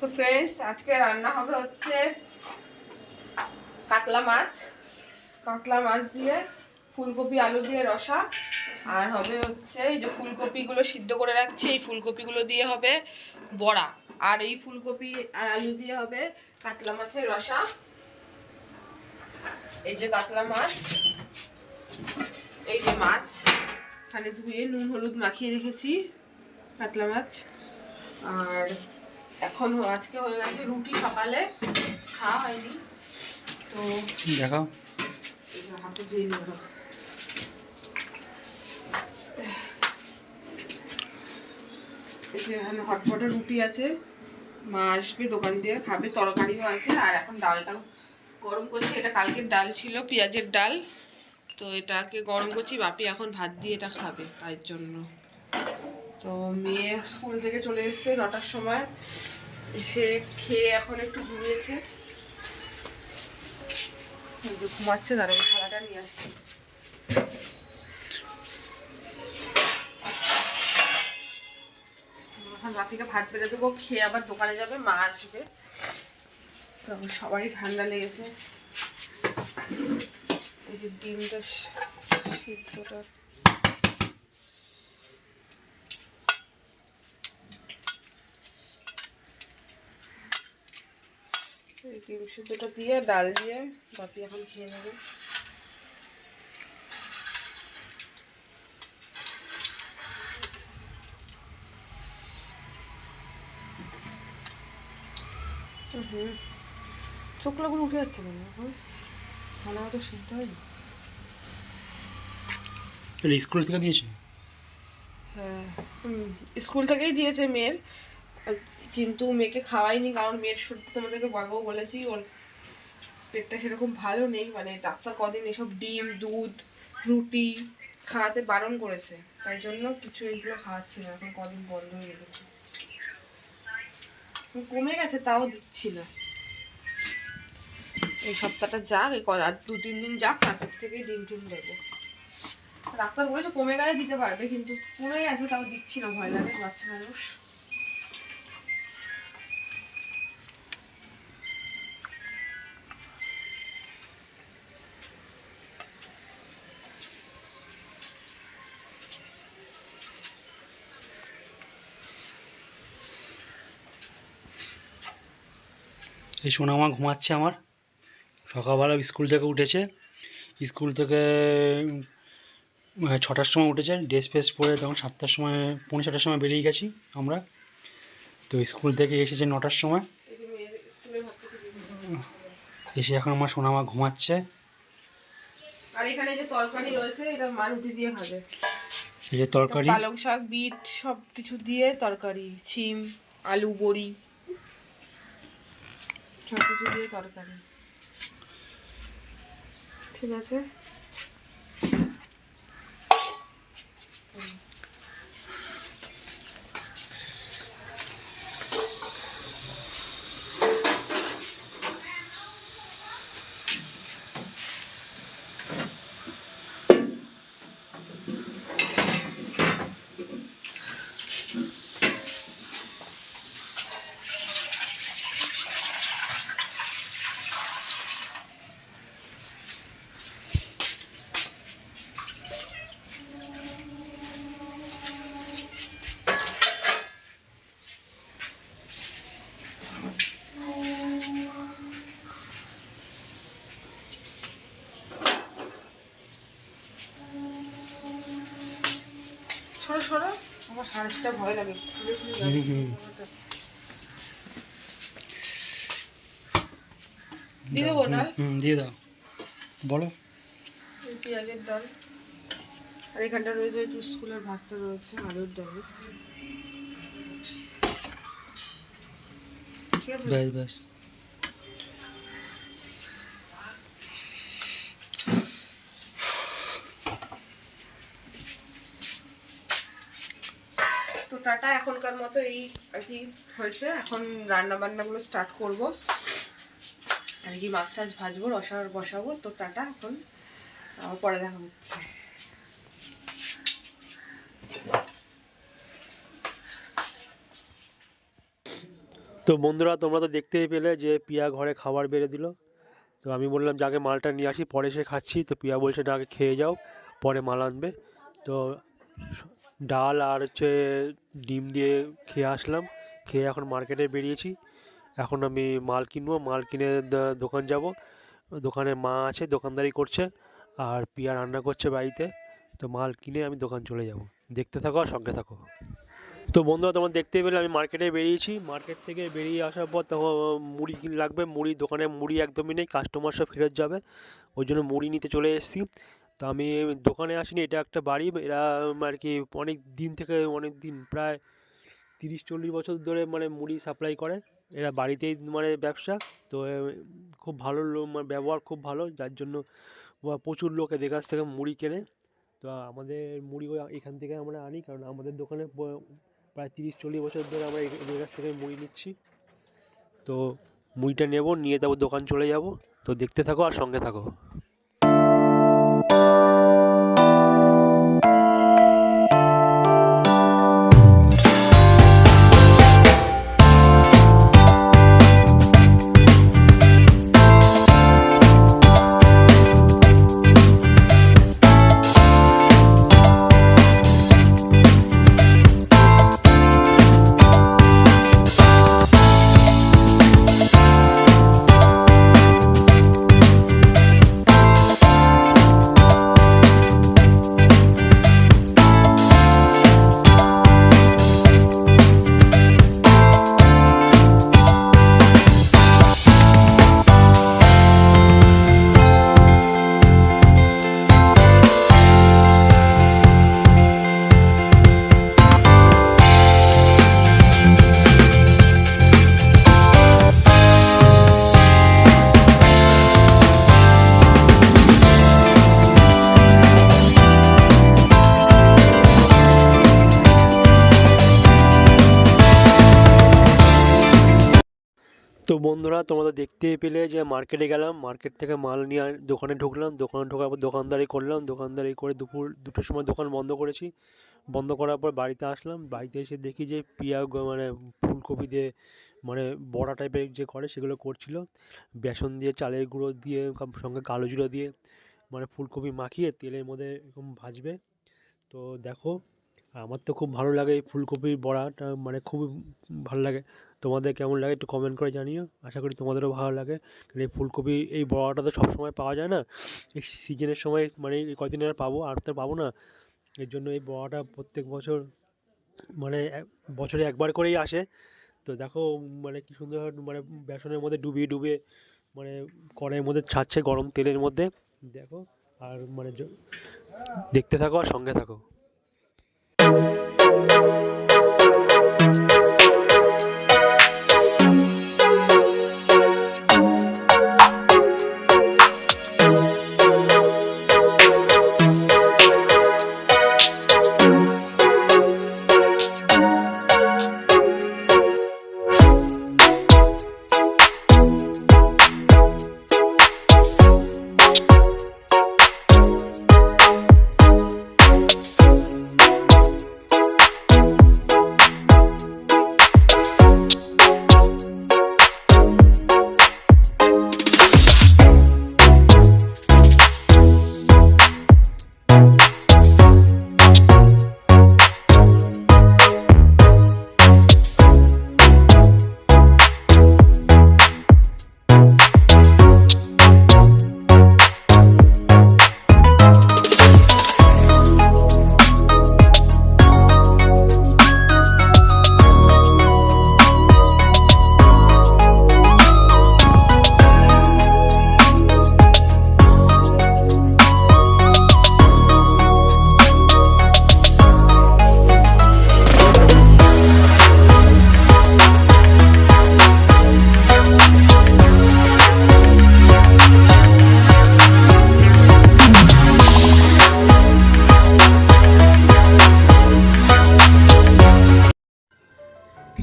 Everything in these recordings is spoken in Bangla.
তো ফ্রেন্ডস, আজকে রান্না হবে হচ্ছে কাতলা মাছ দিয়ে ফুলকপি আলু দিয়ে রসা। আর হবে হচ্ছে এই যে ফুলকপিগুলো সিদ্ধ করে রাখছি, এই ফুলকপিগুলো দিয়ে হবে বড়া। আর এই ফুলকপি আর আলু দিয়ে হবে কাতলা মাছের রসা। এই যে কাতলা মাছ, এই যে মাছ এখানে ধুয়ে নুন হলুদ মাখিয়ে রেখেছি কাতলা মাছ। আর এখন আজকে হয়ে গেছে রুটি, সকালে খাওয়া হয়নি তো দেখাও। হাতে ধুয়ে নেব। এখানে হটপটে রুটি আছে, মা আসবে দোকান দিয়ে খাবে, তরকারিও আছে। আর এখন ডালটা গরম করছি, এটা কালকের ডাল ছিল, পেঁয়াজের ডাল। তো এটাকে গরম করছি, বাপি এখন ভাত দিয়ে এটা খাবে, তাই জন্য। তো মেয়ে স্কুল থেকে চলে এসছে 9টার সময়, এসে খেয়ে এখন একটু ঘুমিয়েছে, ঘুমাচ্ছে। দাঁড়ান খালাটা নিয়ে আসছি। এখন বাপিকে ভাত বেড়ে দেবো, খেয়ে আবার দোকানে যাবে, মা আসবে। তো সবারই ঠান্ডা লেগেছে। এই যে ডিমটা সিদ্ধটা ডিম সিদ্ধটা দিয়ে ডাল দিয়ে বাপি এখন খেয়ে নেবে। চোখলাগুলো উঠে যাচ্ছে কেন এখন? ভালো মতো সিদ্ধ হয়নি। স্কুল থেকে দিয়েছে? হ্যাঁ, স্কুল থেকেই দিয়েছে মেয়ের, কিন্তু মেয়েকে খাওয়াইনি, কারণ মেয়ের সর্দি তোমাদেরকে আগেও বলেছি, ওর পেটটা সেরকম ভালো নেই। মানে ডাক্তার কদিন এসব ডিম দুধ রুটি খাওয়াতে বারণ করেছে, তাই জন্য কিছু এইগুলো খাওয়াচ্ছি না, এখন কদিন বন্ধ হয়ে গেছে। কমে গেছে তাও দিচ্ছি না। এই সপ্তাহটা যাক, এই আর 2-3 দিন যাক, তারপর থেকেই ডিম টিম দেবো। ডাক্তার বলেছে কমে গেলে দিতে পারবে, কিন্তু কমে গেছে তাও দিচ্ছি না, ভয় লাগে, বাচ্চা মানুষ। এই সোনামা ঘুমাচ্ছে আমার। সকালবেলা স্কুল থেকে উঠেছে, স্কুল থেকে 6টার সময় উঠেছে, ড্রেস ফ্রেস পরে তখন 7টার সময় 6:45টার সময় বেরিয়ে গেছি আমরা। তো স্কুল থেকে এসেছে 9টার সময়, এসে এখন আমার সোনামা ঘুমাচ্ছে। আর এখানে যে তরকারি রয়েছে, এটা মা রুটি দিয়ে খাবে। এই যে তরকারি, পালং শাক বিট সব কিছু দিয়ে তরকারি, শিম আলু বড়ি সব কিছু দিয়ে তরকারি। ঠিক আছে, সরো সরো, আমার সাড়ে ভয় লাগে। দিয়ে দেবো ডাল? দিয়ে দাও, বলো। পেঁয়াজের ডাল, আর এখানটা রয়েছে একটু স্কুলের ভাতটা রয়েছে, আলুর ডাল। ঠিক আছে, ব্যাস ব্যাস। তো টাটা, এখনকার মতো এই আর কি হয়েছে। এখন রান্না বান্নাগুলো স্টার্ট করব, আর কি মাছ টাছ ভাজবো, রসা বসাবো। তো টাটা, এখন আবার পরে দেখা হচ্ছে। তো বন্ধুরা, তোমরা তো দেখতেই পেলে যে পিয়া ঘরে খাবার বেড়ে দিল। তো আমি বললাম যে আগে মালটা নিয়ে আসি, পরে এসে খাচ্ছি। তো পিয়া বলছে না, আগে খেয়ে যাও, পরে মাল আনবে। তো স- ডাল আর হচ্ছে ডিম দিয়ে খেয়ে আসলাম। খেয়ে এখন মার্কেটে বেরিয়েছি। এখন আমি মাল কিনবো, মাল কিনে দোকান যাব। দোকানে মা আছে, দোকানদারি করছে, আর পিয়া রান্না করছে বাড়িতে। তো মাল কিনে আমি দোকান চলে যাব। দেখতে থাকো আর সঙ্গে থাকো। তো বন্ধুরা, তোমার দেখতেই পেলে আমি মার্কেটে বেরিয়েছি। মার্কেট থেকে বেরিয়ে আসার পর তখন মুড়ি লাগবে। মুড়ি দোকানে মুড়ি একদমই নেই, কাস্টমার সব ফেরত যাবে। ওই জন্য মুড়ি নিতে চলে এসেছি। তো আমি দোকানে আসিনি, এটা একটা বাড়ি। এরা আর কি অনেক দিন থেকে, অনেক দিন প্রায় 30-40 বছর ধরে মানে মুড়ি সাপ্লাই করে। এরা বাড়িতেই মানে ব্যবসা। তো খুব ভালো মানে ব্যবহার খুব ভালো, যার জন্য প্রচুর লোক এদের কাছ থেকে মুড়ি কেনে। তো আমাদের মুড়িও এখান থেকে আমরা আনি, কারণ আমাদের দোকানে প্রায় 30-40 বছর ধরে আমরা এদের কাছ থেকে মুড়ি নিচ্ছি। তো মুড়িটা নেব, নিয়ে তারপর দোকান চলে যাব। তো দেখতে থাকো আর সঙ্গে থাকো। তো বন্ধুরা, তোমরা তো দেখতেই পেলে যে মার্কেটে গেলাম, মার্কেট থেকে মাল নিয়ে দোকানে ঢুকলাম। দোকানে ঢোকার পর দোকানদারি করলাম, দোকানদারি করে দুপুর 2টোর সময় দোকান বন্ধ করেছি। বন্ধ করার পর বাড়িতে আসলাম। বাড়িতে এসে দেখি যে পিয়া মানে ফুলকপি দিয়ে মানে বড়া টাইপের যে করে সেগুলো করছিল। বেসন দিয়ে, চালের গুঁড়ো দিয়ে, সঙ্গে কালো জিরা দিয়ে মানে ফুলকপি মাখিয়ে তেলের মধ্যে এরকম ভাজবে। তো দেখো, আমার তো খুব ভালো লাগে এই ফুলকপির বড়াটা, মানে খুবই ভালো লাগে। তোমাদের কেমন লাগে একটু কমেন্ট করে জানিও। আশা করি তোমাদেরও ভালো লাগে। কারণ এই ফুলকপি এই বড়াটা তো সবসময় পাওয়া যায় না। এই সিজনের সময় মানে এই কদিন আর পাবো, আর তো পাবো না। এর জন্য এই বড়াটা প্রত্যেক বছর মানে বছরে একবার করেই আসে। তো দেখো মানে কি সুন্দর মানে বেসনের মধ্যে ডুবিয়ে ডুবিয়ে মানে কড়াইয়ের মধ্যে ছাড়ছে গরম তেলের মধ্যে। দেখো আর মানে দেখতে থাকো আর সঙ্গে থাকো।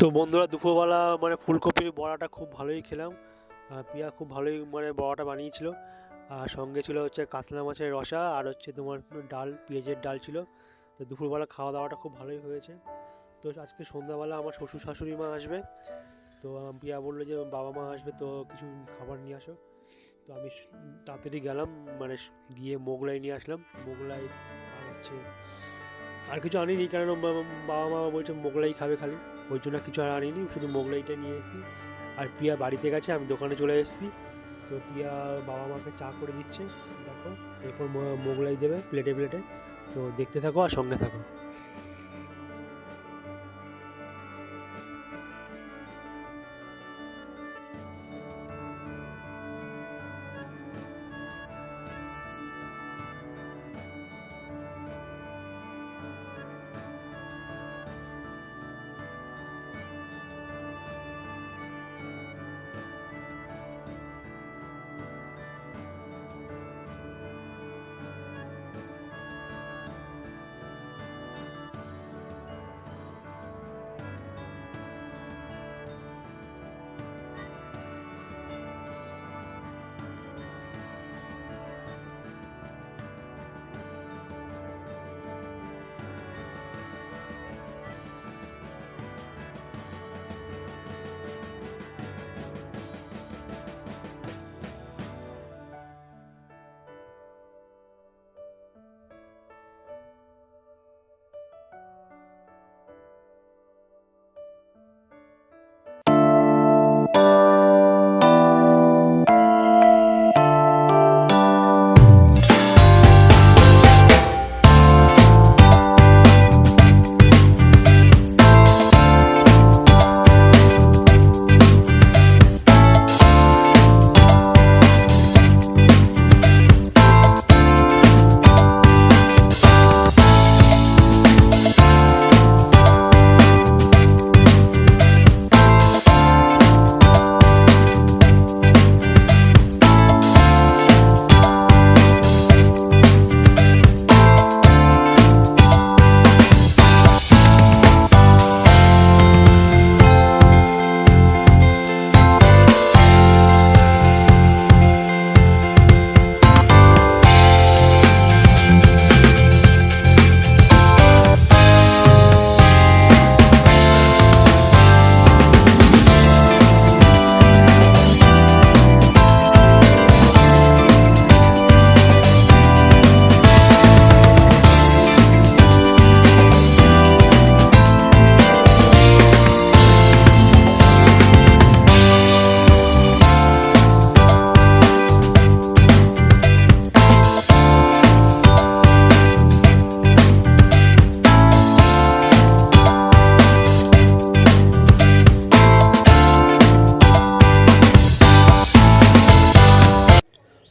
তো বন্ধুরা, দুপুরবেলা মানে ফুলকপির বড়াটা খুব ভালোই খেলাম। পিয়া খুব ভালোই মানে বড়াটা বানিয়েছিল। আর সঙ্গে ছিল হচ্ছে কাতলা মাছের রসা, আর হচ্ছে তোমার ডাল, পেঁয়াজের ডাল ছিল। তো দুপুরবেলা খাওয়া দাওয়াটা খুব ভালোই হয়েছে। তো আজকে সন্ধ্যাবেলা আমার শ্বশুর শাশুড়ি মা আসবে। তো পিয়া বললো যে বাবা মা আসবে তো কিছু খাবার নিয়ে আসো। তো আমি তাড়াতাড়ি গেলাম, মানে গিয়ে মোগলাই নিয়ে আসলাম। মোগলাই আর হচ্ছে আর কিছু আনিনি, কারণ বাবা মা বলছে মোগলাই খাবে খালি, ওই জন্য কিছু আর আনিনি, শুধু মোগলাইটা নিয়ে এসেছি। আর পিয়া বাড়িতে গেছে, আমি দোকানে চলে এসেছি। তো পিয়া বাবা মাকে চা করে দিচ্ছে, দেখো। এরপর মোগলাই দেবে প্লেটে প্লেটে। তো দেখতে থাকো আর সঙ্গে থাকো।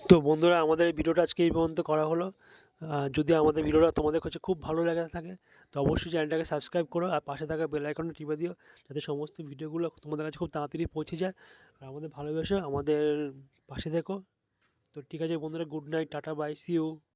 তো বন্ধুরা, আমাদের ভিডিওটা আজকে এই পর্যন্ত করা হলো। যদি আমাদের ভিডিওটা তোমাদের কাছে খুব ভালো লেগে থাকে তো অবশ্যই চ্যানেলটাকে সাবস্ক্রাইব করো আর পাশে থাকা বেল আইকনটা টিপে দিও, যাতে সমস্ত ভিডিওগুলো তোমাদের কাছে খুব তাড়াতাড়ি পৌঁছে যায়। আর আমাদের ভালোবেসে আমাদের পাশে থেকো। তো ঠিক আছে বন্ধুরা, good night, tata, bye, see you.